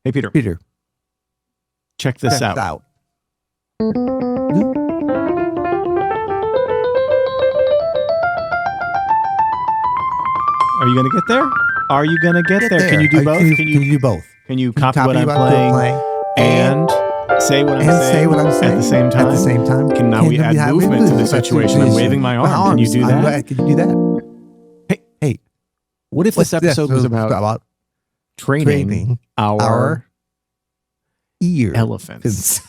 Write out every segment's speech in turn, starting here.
Hey, Peter. Peter, Check this out. Hmm? Are you going to get there? Are you going to get there? Can you do both? Can you do both? Can you copy what I'm what playing and say what I'm saying at the same time? At the same time. Can now we add movement to the situation? I'm waving my arm. Can you do that? Can you do that? Hey, what if this episode was about training our ear elephants?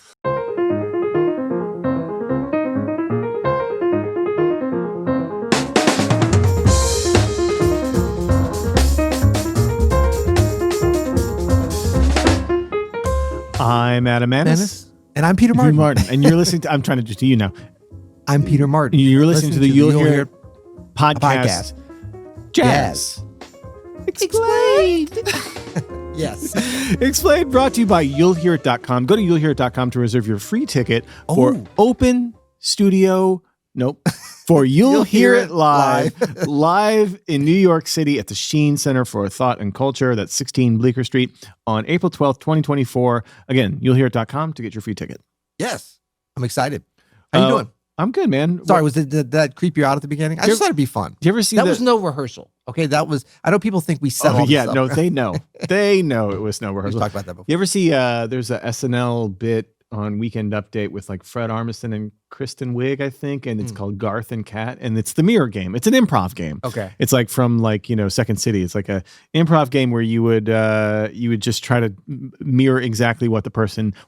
I'm Adam Annis. And I'm Peter Martin. And you're listening to, I'm trying to do you now. I'm Peter Martin. You're listening to the You'll Hear It podcast. Jazz. Explained. Yes. Explained, brought to you by you'llhearit.com. Go to you'llhearit.com to reserve your free ticket for open studio. Nope. For You'll Hear It live in New York City at the Sheen Center for Thought and Culture. That's 16 Bleecker Street on April 12th, 2024. Again, you'llhearit.com to get your free ticket. Yes. I'm excited. How you doing? I'm good, man. Sorry, did that creep you out at the beginning? I just thought it'd be fun. Do you ever see that? Was no rehersal. Okay, that was. I know people think we set all this up. No, they know. They know it was no rehearsal. We've talked about that before. You ever see? There's a SNL bit on Weekend Update with like Fred Armisen and Kristen Wiig, I think, and it's called Garth and Cat, and it's the mirror game. It's an improv game. Okay, it's like from like Second City. It's like a improv game where you would just try to mirror exactly what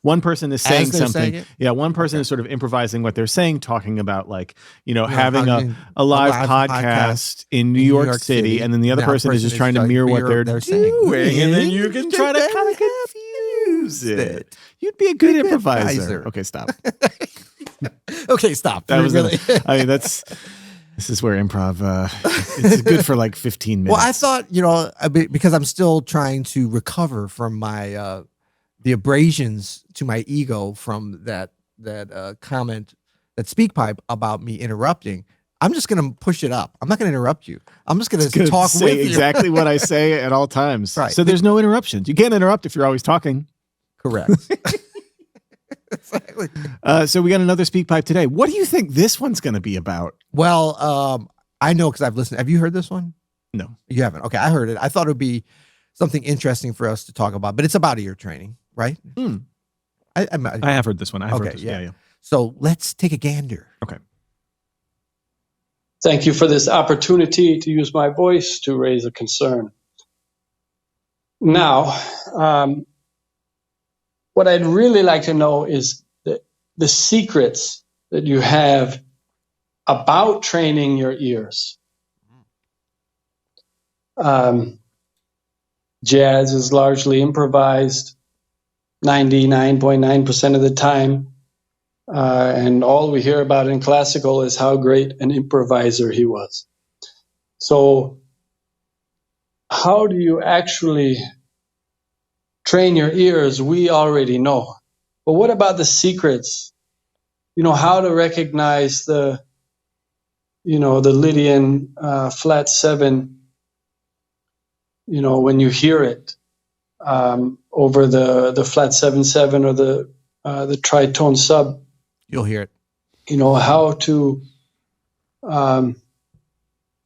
one person is saying something. One person is sort of improvising what they're saying, talking about like having a live podcast in New York City, and then the other person is just trying to mirror what they're doing, and then you can try to kind of confuse it. You'd be a good improviser. Okay, stop. Okay, stop. That was really. This is where improv. It's good for like 15 minutes. Well, I thought because I'm still trying to recover from my the abrasions to my ego from that comment, that speak pipe about me interrupting. I'm just going to push it up. I'm not going to interrupt you. I'm just going to talk with you. Exactly what I say at all times. Right. So there's no interruptions. You can't interrupt if you're always talking. Correct. Exactly. So we got another speak pipe today. What do you think this one's going to be about? Well, I know because I've listened. Have you heard this one? No, you haven't. Okay, I heard it. I thought it would be something interesting for us to talk about, but it's about ear training, right? I have heard this one. I have heard this. Yeah. So let's take a gander. Okay. Thank you for this opportunity to use my voice to raise a concern. Now, what I'd really like to know is the secrets that you have about training your ears. Jazz is largely improvised 99.9% of the time. And all we hear about in classical is how great an improviser he was. So how do you actually train your ears? We already know. But what about the secrets? How to recognize the Lydian flat 7, when you hear it over the flat 7/7 or the tritone sub. You'll hear it. How to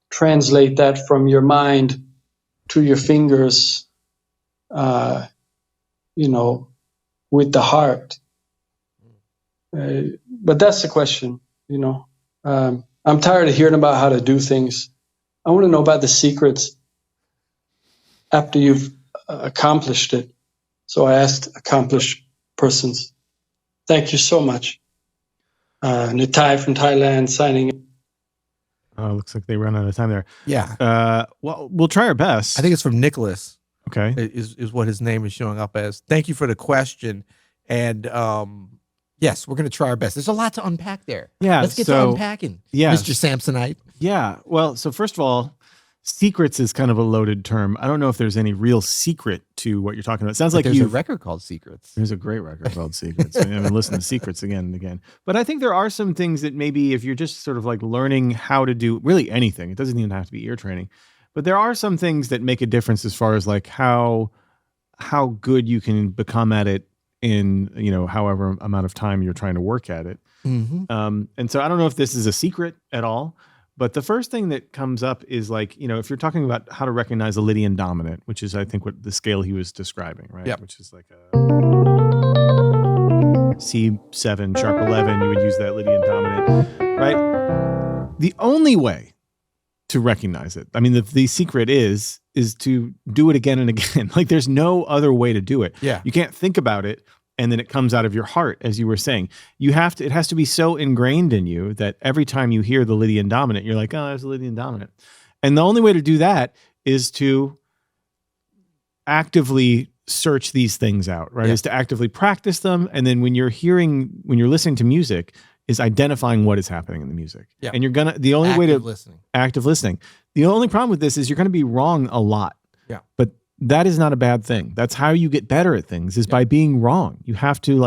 translate that from your mind to your fingers, with the heart. But that's the question, I'm tired of hearing about how to do things. I want to know about the secrets after you've accomplished it. So I asked accomplished persons. Thank you so much. Nitai from Thailand signing in. Oh, looks like they run out of time there. Yeah. Well, we'll try our best. I think it's from Nicholas. Okay. Is what his name is showing up as. Thank you for the question. And yes, we're going to try our best. There's a lot to unpack there. Yeah. Let's get to unpacking. Yeah. Mr. Samsonite. Yeah. Well, so first of all, secrets is kind of a loaded term. I don't know if there's any real secret to what you're talking about. It sounds like there's a record called Secrets. There's a great record called Secrets. I mean, listen to Secrets again and again. But I think there are some things that maybe if you're just sort of like learning how to do really anything, it doesn't even have to be ear training, but there are some things that make a difference as far as like how how good you can become at it in, however amount of time you're trying to work at it. Mm-hmm. And so I don't know if this is a secret at all, but the first thing that comes up is like, if you're talking about how to recognize a Lydian dominant, which is, I think, what the scale he was describing, right? Yep. Which is like a C7 sharp 11, you would use that Lydian dominant, right? The only way to recognize it, I mean, the secret is to do it again and again. Like there's no other way to do it. Yeah. You can't think about it and then it comes out of your heart, as you were saying. It has to be so ingrained in you that every time you hear the Lydian dominant, you're like, oh, there's a Lydian dominant. And the only way to do that is to actively search these things out, right? Yeah. Is to actively practice them. And then when you're listening to music, is identifying what is happening in the music. Yeah. And the only way to active listening. The only problem with this is you're going to be wrong a lot. Yeah. But that is not a bad thing. That's how you get better at things, is by being wrong. You have to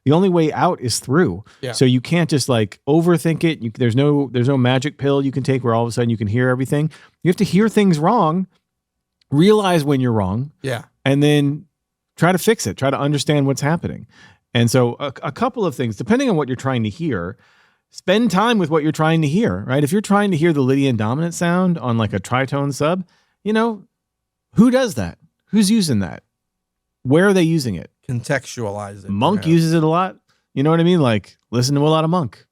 the only way out is through. Yeah. So you can't just overthink it. There's no magic pill you can take where all of a sudden you can hear everything. You have to hear things wrong, realize when you're wrong. Yeah. And then try to fix it, try to understand what's happening. And so a couple of things, depending on what you're trying to hear, spend time with what you're trying to hear, right? If you're trying to hear the Lydian dominant sound on like a tritone sub, who does that? Who's using that? Where are they using it? Contextualize it. Monk uses it a lot. You know what I mean? Like listen to a lot of Monk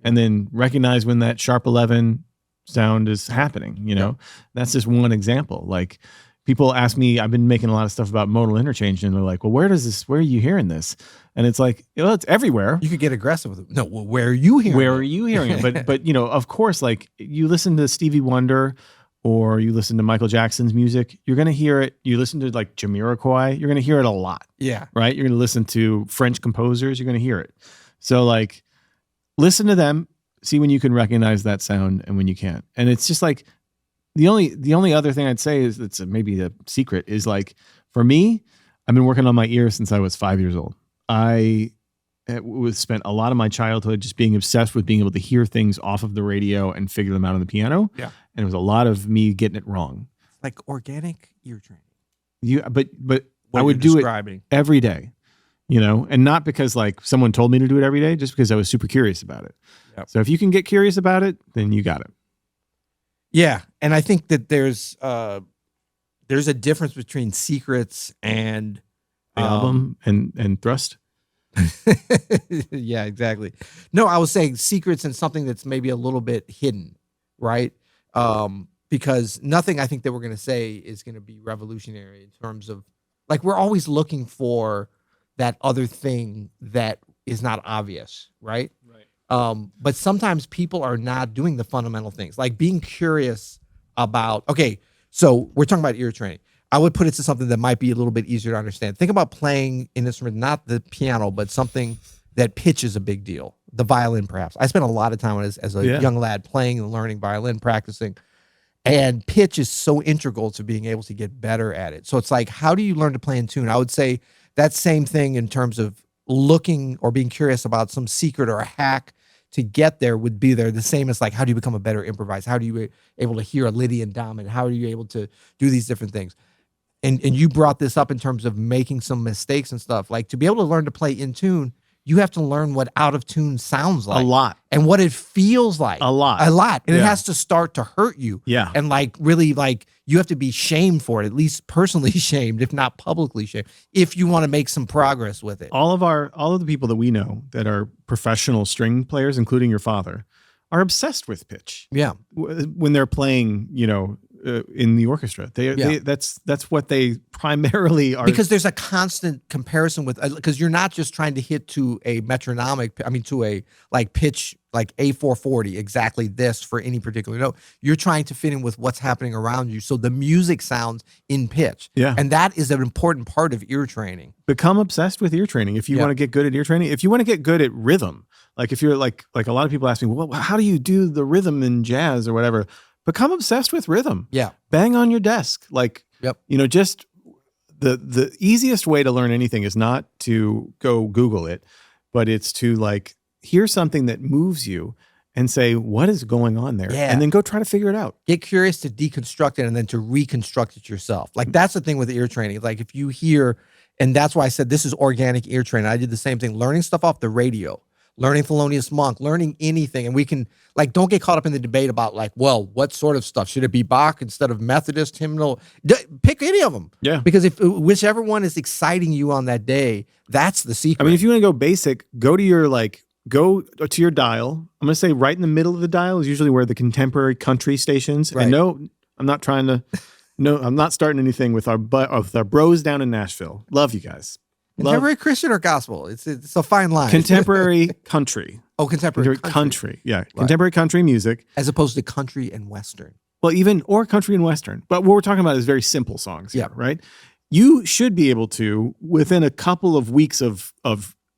and then recognize when that sharp 11 sound is happening, That's just one example. Like people ask me, I've been making a lot of stuff about modal interchange and they're like, well, where are you hearing this? And it's like, it's everywhere. You could get aggressive with it. No, well, where are you hearing it? Where are you hearing it? But of course, like you listen to Stevie Wonder or you listen to Michael Jackson's music, you're going to hear it. You listen to like Jamiroquai, you're going to hear it a lot. Yeah. Right? You're going to listen to French composers, you're going to hear it. So like listen to them, see when you can recognize that sound and when you can't. And it's just like the only other thing I'd say is that's maybe a secret is like for me, I've been working on my ear since I was 5 years old. I spent a lot of my childhood just being obsessed with being able to hear things off of the radio and figure them out on the piano. Yeah. And it was a lot of me getting it wrong. Like organic ear training. But I would do it every day, and not because like someone told me to do it every day, just because I was super curious about it. Yep. So if you can get curious about it, then you got it. Yeah. And I think that there's a difference between secrets and album and thrust. Yeah, exactly. No, I was saying secrets and something that's maybe a little bit hidden, right? Because nothing I think that we're going to say is going to be revolutionary in terms of like, we're always looking for that other thing that is not obvious, right? Right. But sometimes people are not doing the fundamental things, like being curious about, okay, so we're talking about ear training. I would put it to something that might be a little bit easier to understand. Think about playing an instrument, not the piano, but something that pitch is a big deal. The violin, perhaps. I spent a lot of time as a young lad playing and learning violin, practicing. And pitch is so integral to being able to get better at it. So it's like, how do you learn to play in tune? I would say that same thing in terms of looking or being curious about some secret or a hack to get there would be there. The same as like, how do you become a better improviser? How do you able to hear a Lydian dominant? How are you able to do these different things? And you brought this up in terms of making some mistakes and stuff. Like to be able to learn to play in tune, you have to learn what out of tune sounds like. A lot. And what it feels like. A lot. And it has to start to hurt you. Yeah. And like really like you have to be shamed for it, at least personally shamed, if not publicly shamed, if you want to make some progress with it. All of the people that we know that are professional string players, including your father, are obsessed with pitch. Yeah. When they're playing, in the orchestra, that's what they primarily are. Because there's a constant comparison with, because you're not just trying to hit to a to a like pitch, like A440, exactly this for any particular note. You're trying to fit in with what's happening around you. So the music sounds in pitch. Yeah. And that is an important part of ear training. Become obsessed with ear training. If you want to get good at ear training, if you want to get good at rhythm, like if you're like a lot of people ask me, well, how do you do the rhythm in jazz or whatever? Become obsessed with rhythm. Yeah. Bang on your desk. Like, just the easiest way to learn anything is not to go Google it, but it's to like hear something that moves you and say, what is going on there? Yeah. And then go try to figure it out. Get curious to deconstruct it and then to reconstruct it yourself. Like that's the thing with ear training. Like if you hear, and that's why I said this is organic ear training. I did the same thing, learning stuff off the radio, learning Thelonious Monk, learning anything. And we can like, don't get caught up in the debate about like, well, what sort of stuff? Should it be Bach instead of Methodist hymnal? Pick any of them. Yeah. Because if whichever one is exciting you on that day, that's the secret. I mean, if you want to go basic, go to your dial. I'm going to say right in the middle of the dial is usually where the contemporary country stations. Right. And no, I'm not trying to, no, I'm not starting anything with our bros down in Nashville. Love you guys. Contemporary Christian or gospel? It's a fine line. Contemporary country. Oh, contemporary country. Yeah. Right. Contemporary country music. As opposed to country and Western. Well, or country and Western. But what we're talking about is very simple songs here, Yeah. right? You should be able to, within a couple of weeks of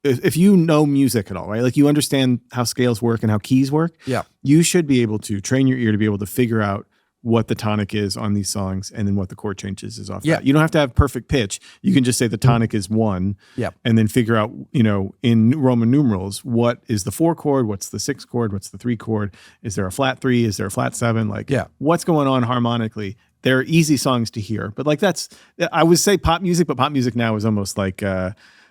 if you know music at all, right? Like you understand how scales work and how keys work. Yeah. You should be able to train your ear to be able to figure out what the tonic is on these songs and then what the chord changes is off that. You don't have to have perfect pitch. You can just say the tonic is 1 and then figure out, in Roman numerals, what is the 4 chord? What's the 6 chord? What's the 3 chord? Is there a flat 3? Is there a flat 7? Like what's going on harmonically? They're easy songs to hear, but like I would say pop music, but pop music now is almost like,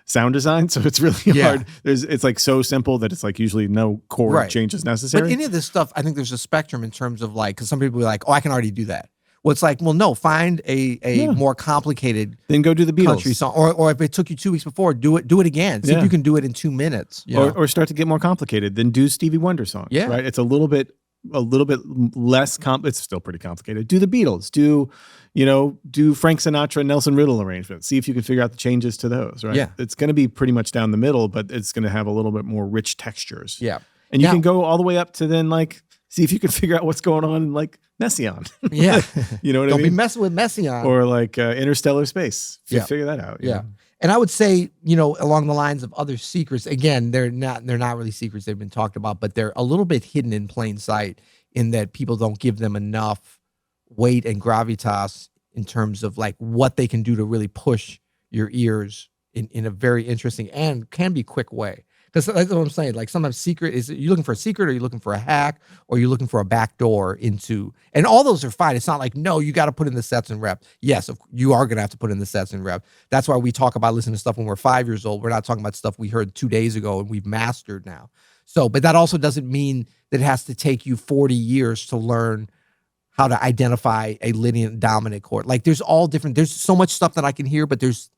sound design, so it's really hard. It's like so simple that it's like usually no chord changes necessary. But any of this stuff, I think there's a spectrum in terms of like, because some people are like, oh, I can already do that. Well, it's like, well, no, find a more complicated then go do the Beatles country song, or if it took you 2 weeks before, do it again. See if you can do it in 2 minutes. Or start to get more complicated. Then do Stevie Wonder songs. Yeah. Right. It's a little bit less it's still pretty complicated. Do the Beatles. Do Frank Sinatra, Nelson Riddle arrangements. See if you can figure out the changes to those, right? Yeah. It's going to be pretty much down the middle, but it's going to have a little bit more rich textures. Yeah. And you can go all the way up to then like, see if you can figure out what's going on in like Messiaen. Yeah. You know what I mean? Don't be messing with Messiaen. Or like Interstellar Space. Figure that out. Yeah. And I would say, along the lines of other secrets, again, they're not really secrets. They've been talked about, but they're a little bit hidden in plain sight in that people don't give them enough weight and gravitas in terms of like what they can do to really push your ears in a very interesting and can be quick way. Because that's what I'm saying. Like sometimes secret is, you looking for a secret, or you're looking for a hack, or you're looking for a back door into, and all those are fine. It's not like, no, you got to put in the sets and reps. Yes, you are going to have to put in the sets and reps. That's why we talk about listening to stuff when we're 5 years old. We're not talking about stuff we heard 2 days ago and we've mastered now. So, but that also doesn't mean that it has to take you 40 years to learn how to identify a linear dominant chord. Like there's so much stuff that I can hear, but that's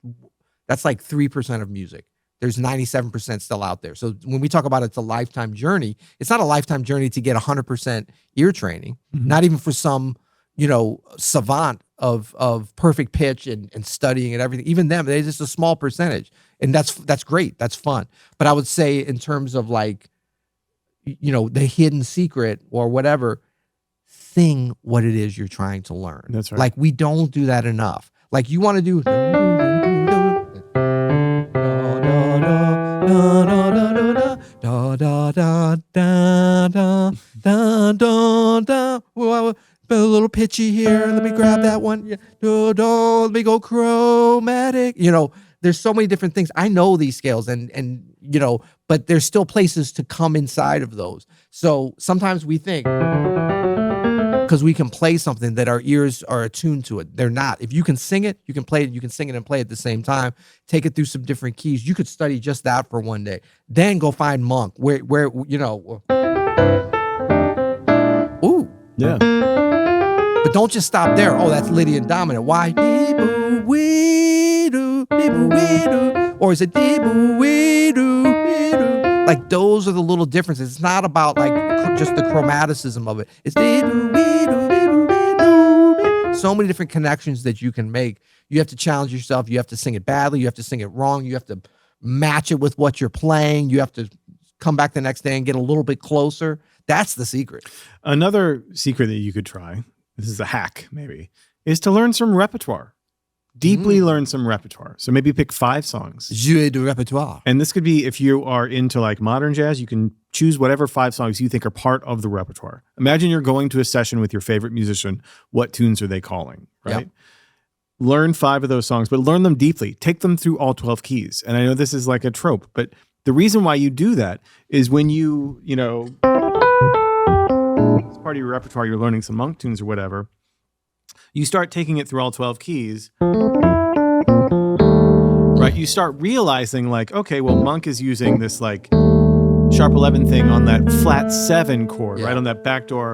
like 3% of music. There's 97% still out there. So when we talk about it's a lifetime journey, it's not a lifetime journey to get 100% ear training, not even for some, savant of perfect pitch and studying and everything. Even them, they're just a small percentage. And that's great. That's fun. But I would say in terms of like, the hidden secret or whatever, sing what it is you're trying to learn. That's right. Like we don't do that enough. Like you want to do a little pitchy here. Let me grab that one. Let me go chromatic. There's so many different things. I know these scales and but there's still places to come inside of those. So sometimes we think because we can play something that our ears are attuned to it. They're not. If you can sing it, you can play it, you can sing it and play it at the same time. Take it through some different keys. You could study just that for one day. Then go find Monk where ooh. Yeah. But don't just stop there. Oh, that's Lydian dominant. Why? Or is it like those are the little differences. It's not about like just the chromaticism of it. It's so many different connections that you can make. You have to challenge yourself. You have to sing it badly. You have to sing it wrong. You have to match it with what you're playing. You have to come back the next day and get a little bit closer. That's the secret. Another secret that you could try, this is a hack maybe, is to learn some repertoire. Deeply learn some repertoire. So maybe pick 5 songs. Jouer du repertoire. And this could be, if you are into like modern jazz, you can choose whatever 5 songs you think are part of the repertoire. Imagine you're going to a session with your favorite musician. What tunes are they calling, right? Yep. Learn 5 of those songs, but learn them deeply. Take them through all 12 keys. And I know this is like a trope, but the reason why you do that is when you as part of your repertoire, you're learning some monk tunes or whatever, you start taking it through all 12 keys, right? You start realizing like, okay, well, monk is using this like sharp 11 thing on that flat 7 chord, right? On that backdoor.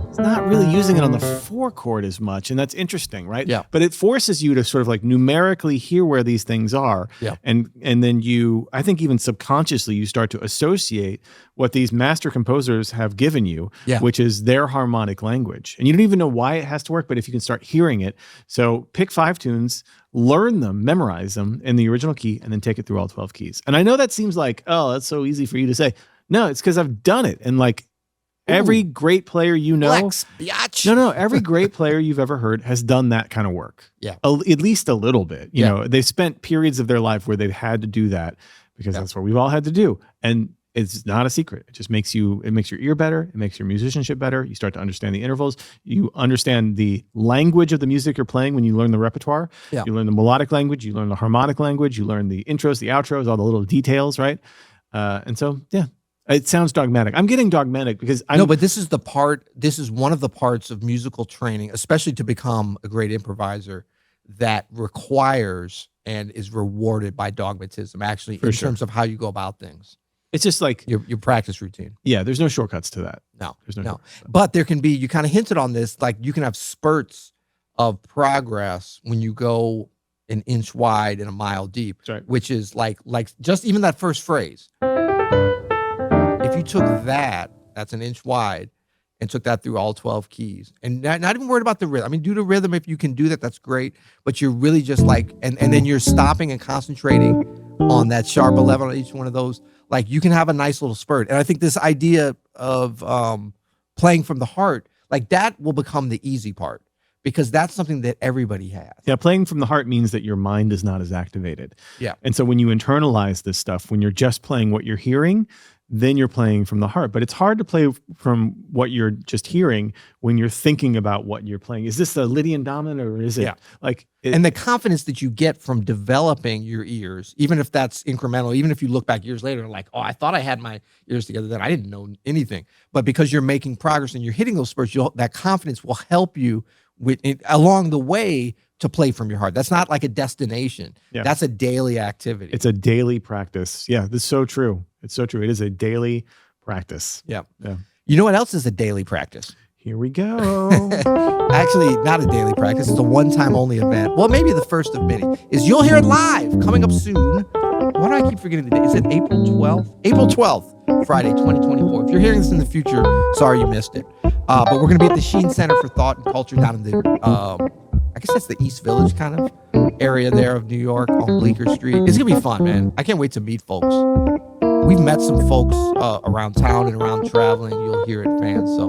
It's not really using it on the 4 chord as much. And that's interesting, right? Yeah. But it forces you to sort of like numerically hear where these things are. Yeah. And then you, I think even subconsciously, you start to associate what these master composers have given you, which is their harmonic language. And you don't even know why it has to work, but if you can start hearing it. So pick 5 tunes, learn them, memorize them in the original key, and then take it through all 12 keys. And I know that seems like, oh, that's so easy for you to say. No, it's because I've done it. And like, every great player you know, Flex, biatch. no, every great player you've ever heard has done that kind of work. Yeah. At least a little bit. You know, they've spent periods of their life where they've had to do that because that's what we've all had to do. And it's not a secret. It just makes your ear better. It makes your musicianship better. You start to understand the intervals. You understand the language of the music you're playing when you learn the repertoire. Yeah. You learn the melodic language. You learn the harmonic language. You learn the intros, the outros, all the little details, right? And so, yeah. It sounds dogmatic. I'm getting dogmatic because No, but this is one of the parts of musical training, especially to become a great improviser, that requires and is rewarded by dogmatism, actually, in terms of how you go about things. It's just like your practice routine. Yeah, there's no shortcuts to that. No, there's no. But there can be, you kind of hinted on this, like you can have spurts of progress when you go an inch wide and a mile deep, which is like just even that first phrase. If you took that's an inch wide, and took that through all 12 keys, and not even worried about the rhythm. I mean, do the rhythm if you can do that, that's great. But you're really just like, and then you're stopping and concentrating on that sharp 11 on each one of those. Like you can have a nice little spurt. And I think this idea of playing from the heart, like that will become the easy part, because that's something that everybody has. Yeah, playing from the heart means that your mind is not as activated. Yeah. And so when you internalize this stuff, when you're just playing what you're hearing, then you're playing from the heart. But it's hard to play from what you're just hearing when you're thinking about what you're playing. Is this a Lydian dominant, or is it like... And the confidence that you get from developing your ears, even if that's incremental, even if you look back years later and like, oh, I thought I had my ears together then, I didn't know anything. But because you're making progress and you're hitting those spurts, that confidence will help you with it along the way to play from your heart. That's not like a destination. Yeah. That's a daily activity. It's a daily practice. Yeah, this is so true. It's so true. It is a daily practice. Yeah. You know what else is a daily practice? Here we go. Actually, not a daily practice. It's a one-time only event. Well, maybe the first of many. Is You'll Hear It Live, coming up soon. Why do I keep forgetting the date? Is it April 12th? April 12th, Friday, 2024. If you're hearing this in the future, sorry you missed it. But we're going to be at the Sheen Center for Thought and Culture down in the, I guess that's the East Village kind of area there of New York on Bleecker Street. It's going to be fun, man. I can't wait to meet folks. We've met some folks around town and around traveling You'll Hear It fans. So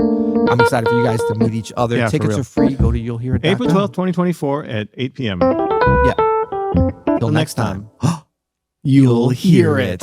I'm excited for you guys to meet each other. Tickets are free. Go to you'llhearit.com. April 12th, 2024 at 8 p.m. Yeah. Till next time. You'll hear it.